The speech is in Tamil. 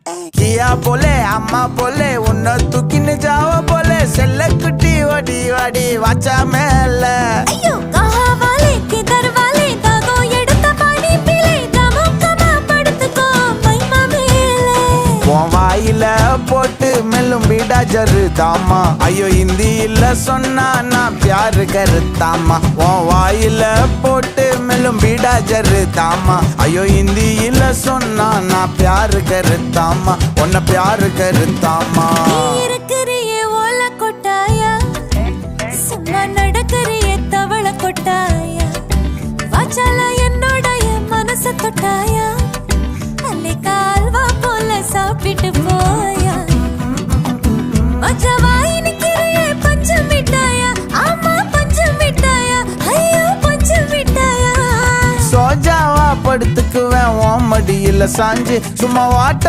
किया बोले अम्मा बोले उन्ना तुकिन जावा बोले सेल्ले कुटी वडी वडी वाचा मेले अय्यो कहा वाले किधर वाले दादो एडुत्ता पानी पीले दामो कमा पड़तुको महिमा मेले உன் வாயில போட்டு மெல்லும் பீடா ஜருதாமா ஐயோ ஹிந்தியில சொன்னா நான் பியாரு கருத்தாமா உன் வாயில போட்டு மெல்லும் பீடா ஜருதாமா ஐயோ ஹிந்தியில சொன்னா நான் பியாரு கருத்தாமா உன்னை பியாரு கருத்தாமா இருக்கிறியே ஓல கொட்டாயா சும்மா நடக்கறியே தவள கொட்டாயா வாச்சால என்னோடைய மனச தொட்டாயா அல்லே கால்வா போல சாப்பிட்டு போயா மச்சவாய் நிக்கிறியே பஞ்சு மிட்டாயா ஆமா பஞ்சு மிட்டாயா ஐயோ பஞ்சு மிட்டாயா சோஜாவா படுத்துக்குவேன் உன் மடியில சாஞ்சு சும்மா வாட்ட